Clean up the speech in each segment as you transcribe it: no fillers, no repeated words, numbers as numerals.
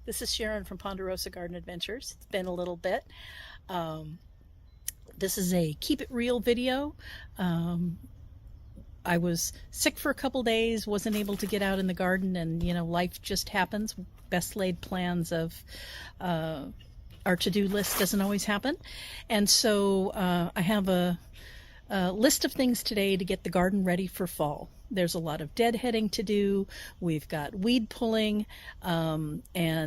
This is Sharon from Ponderosa Garden Adventures. It's been a little bit. Um, this is a keep it real video. Um, I was sick for a couple days, wasn't able to get out in the garden, and life just happens. Best laid plans of our to-do list doesn't always happen. And so I have a list of things today to get the garden ready for fall. There's a lot of deadheading to do. We've got weed pulling, and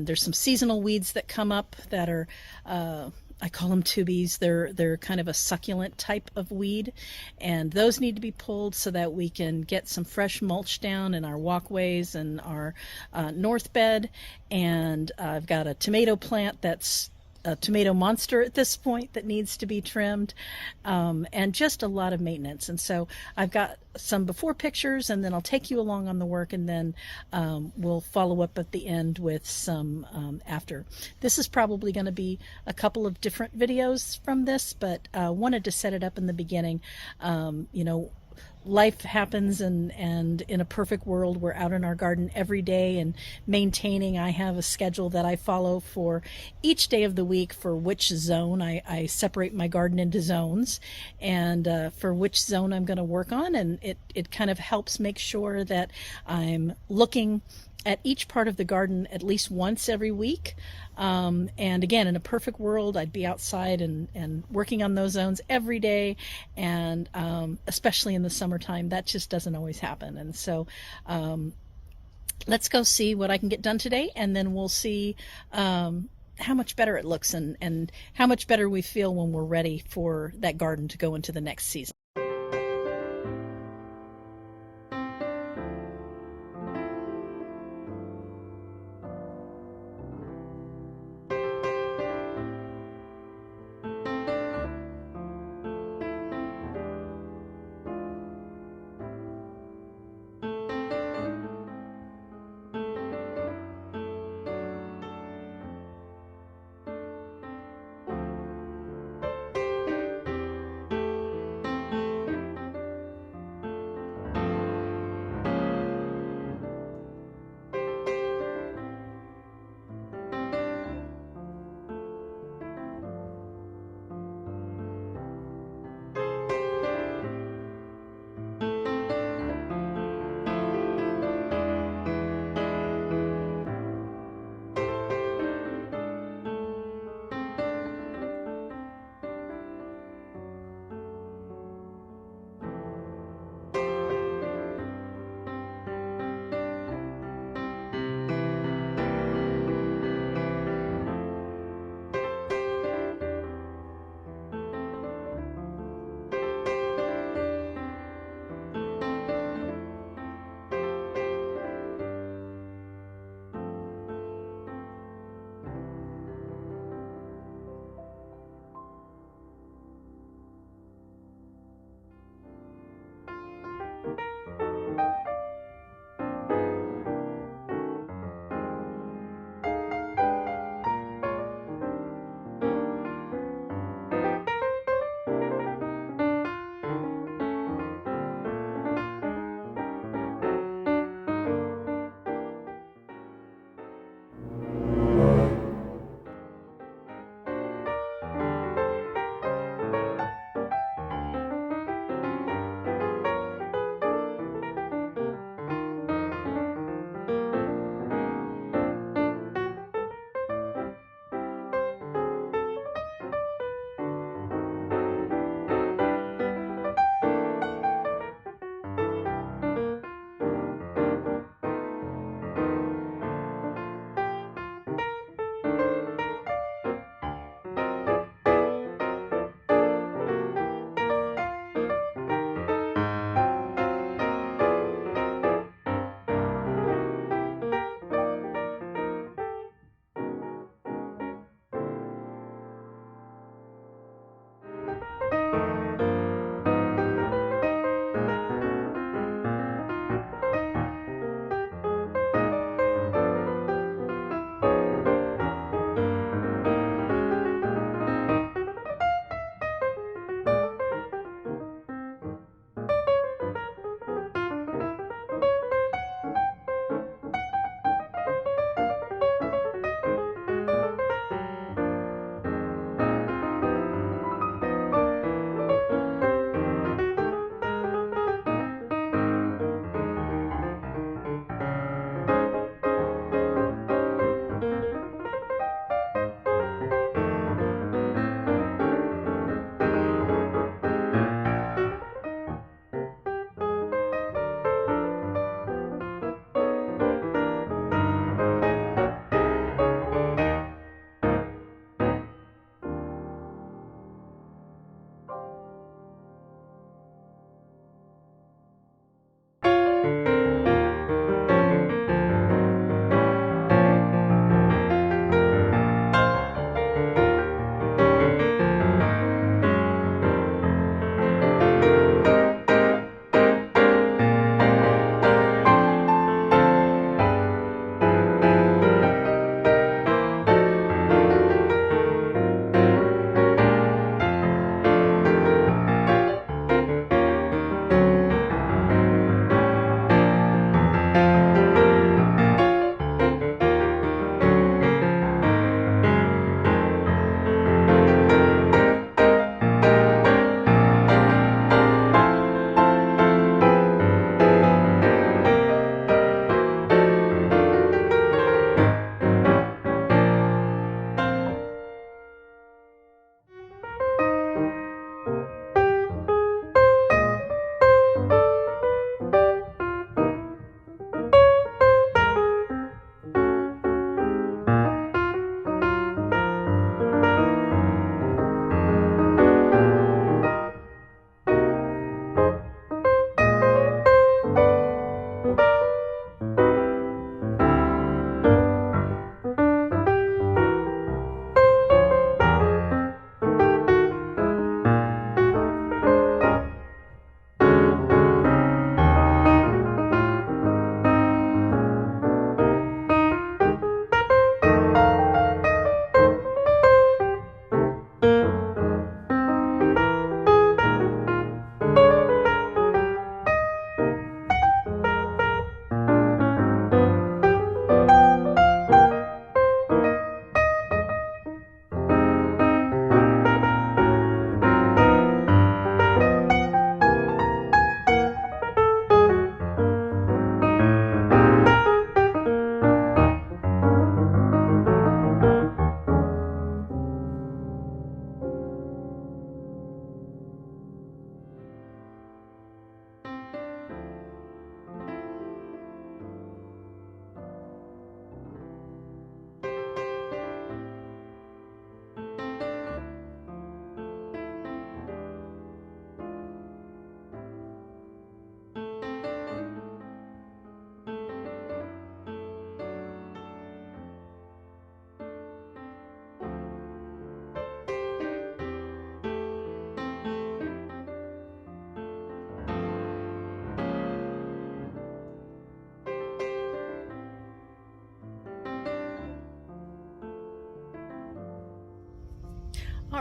there's some seasonal weeds that come up that are, I call them tubies. They're kind of a succulent type of weed, and those need to be pulled so that we can get some fresh mulch down in our walkways and our north bed. And I've got a tomato plant that's a tomato monster at this point that needs to be trimmed, and just a lot of maintenance. And so I've got some before pictures, and then I'll take you along on the work, and then we'll follow up at the end with some after. This is probably going to be a couple of different videos from this, but wanted to set it up in the beginning. Life happens, and in a perfect world we're out in our garden every day and maintaining. I have a schedule that I follow for each day of the week for which zone. I separate my garden into zones, and for which zone I'm going to work on, and it kind of helps make sure that I'm looking at each part of the garden at least once every week. And again, in a perfect world, I'd be outside and working on those zones every day. And especially in the summertime, that just doesn't always happen. And so let's go see what I can get done today, and then we'll see how much better it looks, and how much better we feel when we're ready for that garden to go into the next season.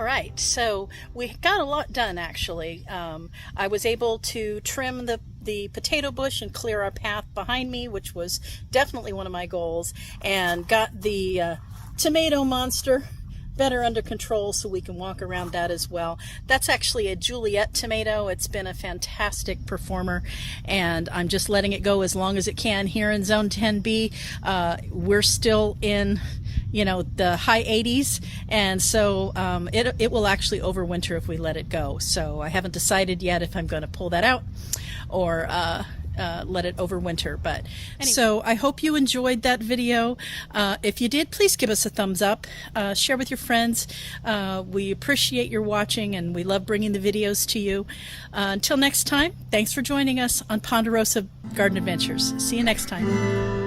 All right, so we got a lot done actually. I was able to trim the potato bush and clear our path behind me, which was definitely one of my goals, and got the tomato monster better under control so we can walk around that as well. That's actually a Juliet tomato. It's been a fantastic performer, and I'm just letting it go as long as it can. Here in Zone 10B, we're still in, you know, the high 80s, and so it will actually overwinter if we let it go. So I haven't decided yet if I'm going to pull that out or let it overwinter. But anyway. So I hope you enjoyed that video. If you did, please give us a thumbs up, share with your friends. We appreciate your watching, and we love bringing the videos to you. Until next time, thanks for joining us on Ponderosa Garden Adventures. See you next time.